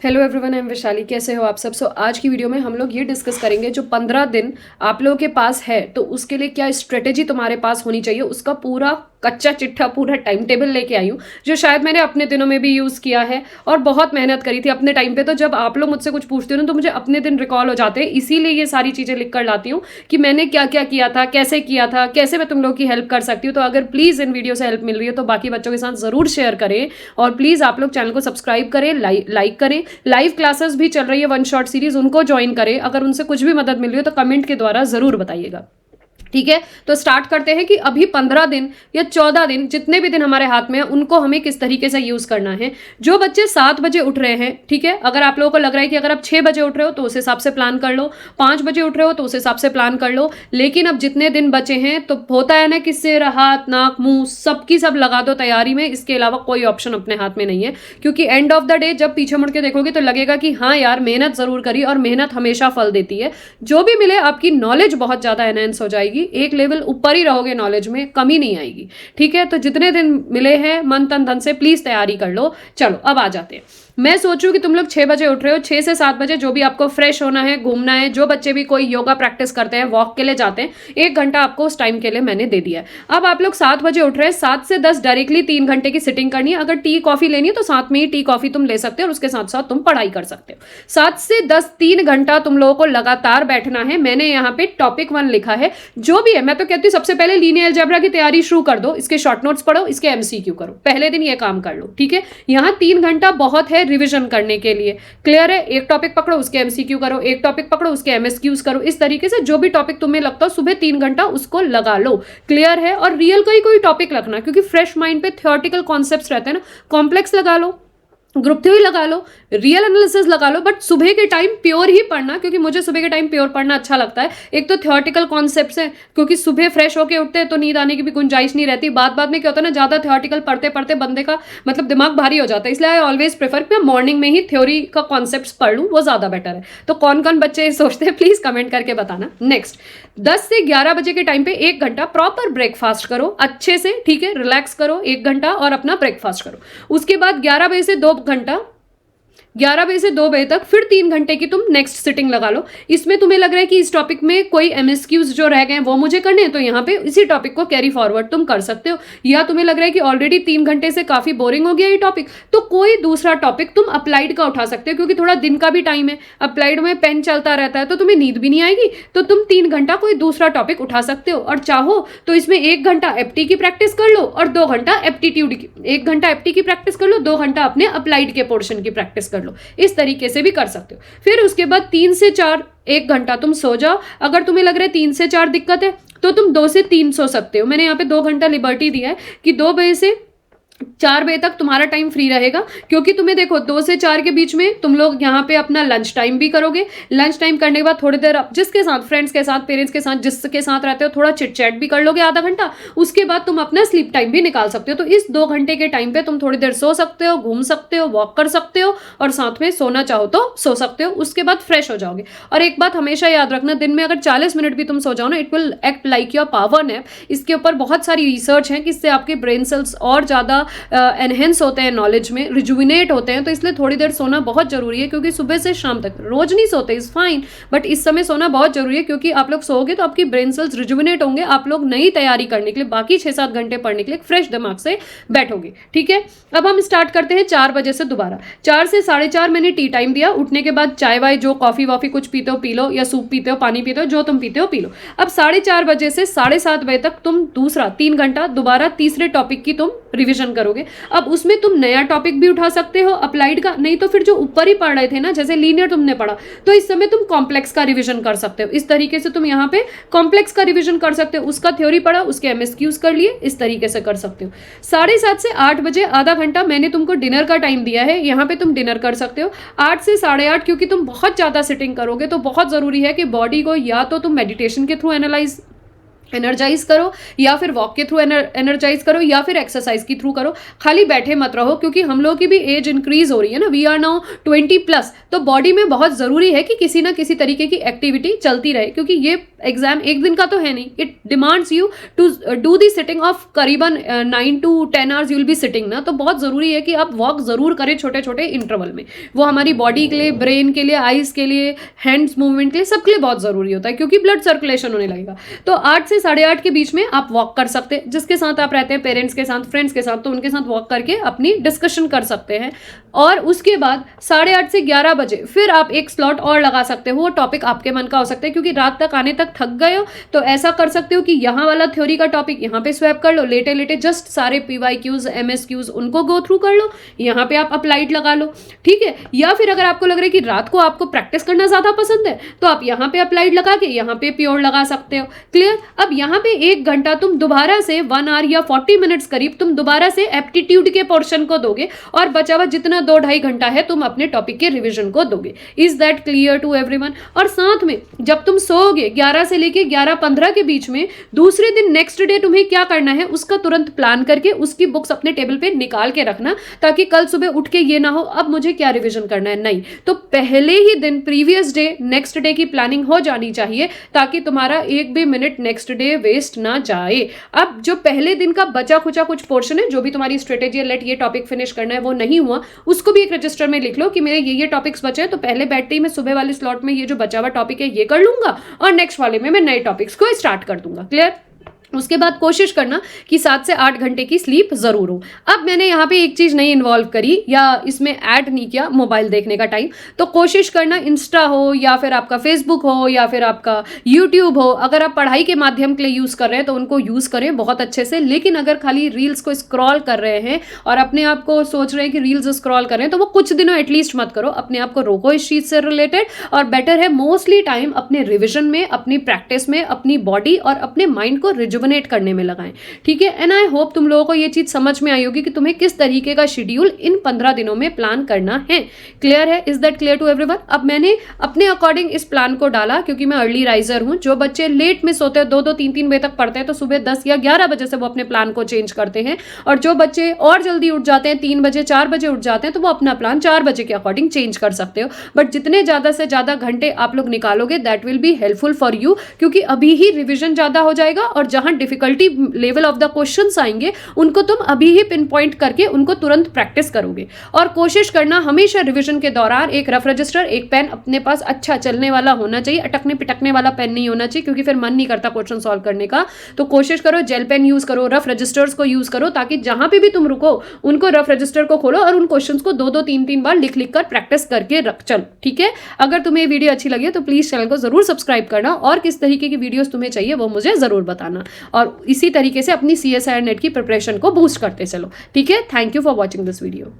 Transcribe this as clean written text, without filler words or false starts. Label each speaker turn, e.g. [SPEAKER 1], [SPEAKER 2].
[SPEAKER 1] Hello everyone, I am Vaishali. कैसे हो आप सब? आज की वीडियो में हम लोग ये डिस्कस करेंगे जो 15 दिन आप लोगों के पास है तो उसके लिए क्या स्ट्रेटेजी तुम्हारे पास होनी चाहिए, उसका पूरा कच्चा चिट्ठा, पूरा टाइम टेबल लेके आई हूँ, जो शायद मैंने अपने दिनों में भी यूज़ किया है और बहुत मेहनत करी थी अपने टाइम पे। तो जब आप लोग मुझसे कुछ पूछते हो ना तो मुझे अपने दिन रिकॉल हो जाते हैं, इसीलिए ये सारी चीज़ें लिख कर लाती हूँ कि मैंने क्या क्या किया था, कैसे किया था, कैसे मैं तुम लोग की हेल्प कर सकती हूँ। तो अगर प्लीज़ इन वीडियो से हेल्प मिल रही है तो बाकी बच्चों के साथ ज़रूर शेयर करें और प्लीज़ आप लोग चैनल को सब्सक्राइब करें, लाइक करें। लाइव क्लासेस भी चल रही है, वन शॉट सीरीज, उनको ज्वाइन करें। अगर उनसे कुछ भी मदद मिल रही हो तो कमेंट के द्वारा जरूर बताइएगा, ठीक है? तो स्टार्ट करते हैं कि अभी 15 दिन या 14 दिन, जितने भी दिन हमारे हाथ में है, उनको हमें किस तरीके से यूज करना है। जो बच्चे 7 बजे उठ रहे हैं, ठीक है, अगर आप लोगों को लग रहा है कि अगर आप 6 बजे उठ रहे हो तो उस हिसाब से प्लान कर लो, 5 बजे उठ रहे हो तो उस हिसाब से प्लान कर लो। लेकिन अब जितने दिन बचे हैं तो होता है ना कि सिर, हाथ, नाक, मुंह सबकी सब लगा दो तैयारी में। इसके अलावा कोई ऑप्शन अपने हाथ में नहीं है, क्योंकि एंड ऑफ द डे जब पीछे मुड़ के देखोगे तो लगेगा कि हाँ यार, मेहनत जरूर करी और मेहनत हमेशा फल देती है। जो भी मिले, आपकी नॉलेज बहुत ज्यादा एनहेंस हो जाएगी, एक लेवल ऊपर ही रहोगे, नॉलेज में कमी नहीं आएगी, ठीक है? तो जितने दिन मिले हैं मन तन धन से प्लीज तैयारी कर लो। चलो अब आ जाते हैं। मैं सोचूं कि तुम लोग 6 बजे उठ रहे हो, 6 से 7 बजे जो भी आपको फ्रेश होना है, घूमना है, जो बच्चे भी कोई योगा प्रैक्टिस करते हैं, वॉक के लिए जाते हैं, 1 घंटा आपको उस टाइम के लिए मैंने दे दिया है। अब आप लोग 7 बजे उठ रहे हैं, 7 से 10 डायरेक्टली 3 घंटे की सिटिंग करनी है। अगर टी कॉफी लेनी है तो साथ में ही टी कॉफी तुम ले सकते हो और उसके साथ साथ तुम पढ़ाई कर सकते हो। 7 से 10 3 घंटा तुम लोगों को लगातार बैठना है। मैंने यहाँ पे टॉपिक 1 लिखा है। जो भी है, मैं तो कहती हूँ सबसे पहले लीनियर अलजेब्रा की तैयारी शुरू कर दो, इसके शॉर्ट नोट्स पढ़ो, इसके एमसीक्यू करो, पहले दिन ये काम कर लो, ठीक है? यहाँ 3 घंटा बहुत है रिविजन करने के लिए। क्लियर है? एक टॉपिक पकड़ो, उसके एमसीक्यू करो, एक टॉपिक पकड़ो, उसके एमएसक्यूज करो। इस तरीके से जो भी टॉपिक तुम्हें लगता हो सुबह 3 घंटा उसको लगा लो। क्लियर है? और रियल कोई टॉपिक रखना, क्योंकि फ्रेश माइंड पे थियोरेटिकल कॉन्सेप्ट्स रहते हैं ना। कॉम्प्लेक्स लगा लो, ग्रुप थ्योरी लगा लो, रियल एनालिसिस लगा लो, बट सुबह के टाइम प्योर ही पढ़ना, क्योंकि मुझे सुबह के टाइम प्योर पढ़ना अच्छा लगता है। एक तो थियोरेटिकल कॉन्सेप्ट्स है, क्योंकि सुबह फ्रेश होके उठते हैं तो नींद आने की भी गुंजाइश नहीं रहती। बाद में क्या होता है ना, ज्यादा थियोरेटिकल पढ़ते पढ़ते बंदे का मतलब दिमाग भारी हो जाता है। इसलिए आई ऑलवेज प्रेफर कि मैं मॉर्निंग में ही थ्योरी का कॉन्सेप्ट्स पढ़ लूँ, वो ज्यादा बेटर है। तो कौन कौन बच्चे सोचते हैं प्लीज कमेंट करके बताना। नेक्स्ट, 10 से 11 बजे के टाइम पे 1 घंटा प्रॉपर ब्रेकफास्ट करो अच्छे से, ठीक है? रिलैक्स करो 1 घंटा और अपना ब्रेकफास्ट करो। उसके बाद 11 बजे से 2 घंटा, 11 बजे से 2 बजे तक फिर 3 घंटे की तुम नेक्स्ट सिटिंग लगा लो। इसमें तुम्हें लग रहा है कि इस टॉपिक में कोई एमएसक्यूज जो रह गए हैं वो मुझे करने हैं, तो यहाँ पे इसी टॉपिक को कैरी फॉरवर्ड तुम कर सकते हो। या तुम्हें लग रहा है कि ऑलरेडी 3 घंटे से काफी बोरिंग हो गया ये टॉपिक, तो कोई दूसरा टॉपिक तुम अप्लाइड का उठा सकते हो, क्योंकि थोड़ा दिन का भी टाइम है, अप्लाइड में पेन चलता रहता है तो तुम्हें नींद भी नहीं आएगी। तो तुम 3 घंटा कोई दूसरा टॉपिक उठा सकते हो, और चाहो तो इसमें 1 घंटा एफटी की प्रैक्टिस कर लो और 2 घंटा एप्टीट्यूड की, 1 घंटा एफटी की प्रैक्टिस कर लो, 2 घंटा अपने अप्लाइड के पोर्शन की प्रैक्टिस कर लो। इस तरीके से भी कर सकते हो। फिर उसके बाद 3 से 4 1 घंटा तुम सो जाओ। अगर तुम्हें लग रहा है 3 से 4 दिक्कत है तो तुम 2 से 3 सो सकते हो। मैंने यहाँ पे 2 घंटा लिबर्टी दिया है कि 2 बजे से 4 बजे तक तुम्हारा टाइम फ्री रहेगा, क्योंकि तुम्हें देखो 2 से 4 के बीच में तुम लोग यहाँ पे अपना लंच टाइम भी करोगे। लंच टाइम करने के बाद थोड़ी देर जिसके साथ, फ्रेंड्स के साथ, पेरेंट्स के साथ, जिसके साथ रहते हो थोड़ा चिट चैट भी कर लोगे आधा घंटा। उसके बाद तुम अपना स्लीप टाइम भी निकाल सकते हो। तो इस 2 घंटे के टाइम पे तुम थोड़ी देर सो सकते हो, घूम सकते हो, वॉक कर सकते हो और साथ में सोना चाहो तो सो सकते हो। उसके बाद फ्रेश हो जाओगे। और एक बात हमेशा याद रखना, दिन में अगर 40 मिनट भी तुम सो जाओ ना, it will act like your power nap. इसके ऊपर बहुत सारी रिसर्च है कि इससे आपके ब्रेन सेल्स और ज्यादा एनहेंस होते हैं, नॉलेज में रिजुविनेट होते हैं। तो इसलिए थोड़ी देर सोना बहुत जरूरी है, क्योंकि सुबह से शाम तक, रोज नहीं सोते इज फाइन, बट इस समय सोना बहुत जरूरी है, क्योंकि आप लोग सोओगे तो आपकी ब्रेन सेल्स रिजुविनेट होंगे, आप लोग नई तैयारी करने के लिए, बाकी 6-7 घंटे पढ़ने के लिए फ्रेश दिमाग से बैठोगे, ठीक है? अब हम स्टार्ट करते हैं 4 बजे से दोबारा। 4 से 4:30 मैंने टी टाइम दिया। उठने के बाद चाय वाय, जो कॉफी वॉफी कुछ पीते हो पी लो, या सूप पीते हो, पानी पीते हो, जो तुम पीते हो पी लो। अब 4:30 बजे से 7:30 बजे तक तुम दूसरा 3 घंटा दोबारा तीसरे टॉपिक की तुम रिविजन करोगे। अब उसमें तुम नया टॉपिक भी उठा सकते हो अप्लाइड का, नहीं तो फिर जो ऊपर ही पढ़ रहे थे ना, जैसे लीनियर तुमने पढ़ा, तो इस समय तुम कॉम्प्लेक्स का रिवीजन कर सकते हो। इस तरीके से तुम यहाँ पे कॉम्प्लेक्स का रिवीजन कर सकते हो। उसका थ्योरी पढ़ा, उसके एमएसक्यूज कर लिए, इस तरीके से कर सकते हो। 7:30 से 8 बजे आधा घंटा मैंने तुमको डिनर का टाइम दिया है, यहाँ पे तुम डिनर कर सकते हो। 8 से 8:30, क्योंकि तुम बहुत ज्यादा सिटिंग करोगे तो बहुत जरूरी है कि बॉडी को या तो तुम मेडिटेशन के थ्रू एनर्जाइज करो, या फिर वॉक के थ्रू एनर्जाइज करो, या फिर एक्सरसाइज के थ्रू करो। खाली बैठे मत रहो, क्योंकि हम लोग की भी एज इंक्रीज हो रही है ना, वी आर नाउ 20+, तो बॉडी में बहुत जरूरी है कि किसी ना किसी तरीके की एक्टिविटी चलती रहे, क्योंकि ये एग्जाम एक दिन का तो है नहीं, it demands you to do the sitting of करीबन 9 to 10 hours you will be sitting ना, तो बहुत ज़रूरी है कि आप वॉक ज़रूर करें छोटे छोटे इंटरवल में। वो हमारी बॉडी के लिए, ब्रेन के लिए, आइज़ के लिए, हैंड्स मूवमेंट के लिए, सबके लिए बहुत ज़रूरी होता है, क्योंकि ब्लड सर्कुलेशन होने लगेगा। तो 8 से 8:30 के बीच में आप वॉक कर सकते हैं, जिसके साथ आप रहते हैं, पेरेंट्स के साथ, फ्रेंड्स के साथ, तो उनके साथ वॉक करके अपनी डिस्कशन कर सकते हैं। और उसके बाद 8:30 से 11 बजे फिर आप एक स्लॉट और लगा सकते हो, वो टॉपिक आपके मन का हो सकता है, क्योंकि रात तक आने तक थक गए हो तो ऐसा कर सकते हो कि यहाँ वाला थ्योरी का टॉपिक यहाँ पे स्वैप कर लो, लेटे लेटे जस्ट सारे PYQs MSQs उनको गो थ्रू कर लो, यहाँ पे आप अप्लाइड लगा लो, ठीक है। या फिर अगर आपको लग रहा है कि रात को आपको प्रैक्टिस करना ज़्यादा पसंद है तो आप यहाँ पे अप्लाइड लगा के यहाँ पे प्योर लगा सकते हो। क्लियर। अब यहाँ पे 1 घंटा तुम दोबारा से 1 आवर या 40 मिनट्स करीब तुम दोबारा से एप्टीट्यूड के पोर्शन को दोगे, और बचा हुआ जितना 2-2.5 घंटा है तुम अपने टॉपिक के रिविजन को दोगे। Is that clear to everyone? और साथ में जब तुम सोओगे 11 से लेके 11:15 के बीच में, दूसरे दिन नेक्स्ट डे तुम्हें क्या करना है उसका तुरंत प्लान करके उसकी बुक्स अपने टेबल पे निकाल के रखना, ताकि कल सुबह उठ के ये ना हो अब मुझे क्या रिविजन करना है। नहीं, तो पहले ही दिन प्रीवियस डे नेक्स्ट डे की प्लानिंग हो जानी चाहिए, ताकि तुम्हारा एक भी मिनट नेक्स्ट डे वेस्ट ना जाए। अब जो पहले दिन का बचा खुचा कुछ पोर्शन है, जो भी तुम्हारी स्ट्रेटेजी है, लेट ये टॉपिक फिनिश करना है, वो नहीं हुआ, उसको भी एक रजिस्टर में लिख लो कि मेरे ये टॉपिक्स बचे हैं, तो पहले बैठते ही मैं सुबह वाले स्लॉट में ये जो बचा हुआ टॉपिक है ये कर लूंगा, और नेक्स्ट वाले में मैं नए टॉपिक्स को स्टार्ट कर दूंगा। क्लियर। उसके बाद कोशिश करना कि 7 से 8 घंटे की स्लीप जरूर हो। अब मैंने यहाँ पे एक चीज नहीं इन्वॉल्व करी या इसमें ऐड नहीं किया मोबाइल देखने का टाइम, तो कोशिश करना इंस्टा हो या फिर आपका फेसबुक हो या फिर आपका यूट्यूब हो, अगर आप पढ़ाई के माध्यम के लिए यूज कर रहे हैं तो उनको यूज करें बहुत अच्छे से। लेकिन अगर खाली रील्स को स्क्रॉल कर रहे हैं और अपने आप को सोच रहे हैं कि रील्स स्क्रॉल कर रहे हैं, तो वो कुछ दिनों एटलीस्ट मत करो, अपने आप को रोको इस चीज से रिलेटेड, और बेटर है मोस्टली टाइम अपने रिविजन में, अपनी प्रैक्टिस में, अपनी बॉडी और अपने माइंड को रिजुवनेट करने में लगाएं। ठीक है। एंड आई होप तुम लोगों को ये चीज समझ में आई होगी कि तुम्हें किस तरीके का शेड्यूल इन 15 दिनों में प्लान करना है। क्लियर है? Is that clear to everyone? अब मैंने अपने अकॉर्डिंग इस प्लान को डाला, क्योंकि मैं अर्ली राइजर हूं। जो बच्चे लेट में सोते हैं, 2-2, 3-3 बजे तक पढ़ते हैं, तो सुबह 10 या 11 बजे से वो अपने प्लान को चेंज करते हैं, और जो बच्चे और जल्दी उठ जाते हैं, 3 बजे 4 बजे उठ जाते हैं, तो वो अपना प्लान 4 बजे के अकॉर्डिंग चेंज कर सकते हो। बट जितने ज्यादा से ज्यादा घंटे आप लोग निकालोगे, that will be helpful for you, क्योंकि अभी ही रिविजन ज्यादा हो जाएगा, और जहां difficulty level of the questions आएंगे उनको तुम अभी ही पिन पॉइंट करके उनको तुरंत प्रैक्टिस करोगे। और कोशिश करना हमेशा रिविजन के दौरान एक रफ रजिस्टर, एक पेन अपने पास अच्छा चलने वाला होना चाहिए, अटकने पिटकने वाला पेन नहीं होना चाहिए, क्योंकि फिर मन नहीं करता क्वेश्चन सॉल्व करने का। तो कोशिश करो जेल पेन यूज करो, रफ रजिस्टर्स को यूज करो, ताकि जहां पे भी तुम रुको उनको रफ रजिस्टर को खोलो और उन क्वेश्चंस को 2-2, 3-3 बार लिख लिख कर प्रैक्टिस करके रख चलो। ठीक है। अगर तुम्हें वीडियो अच्छी लगी तो प्लीज चैनल को जरूर सब्सक्राइब करना, और किस तरीके की वीडियोस तुम्हें चाहिए वो मुझे जरूर बताना, और इसी तरीके से अपनी CSIR नेट की प्रिपरेशन को बूस्ट करते चलो। ठीक है। Thank you for watching this video.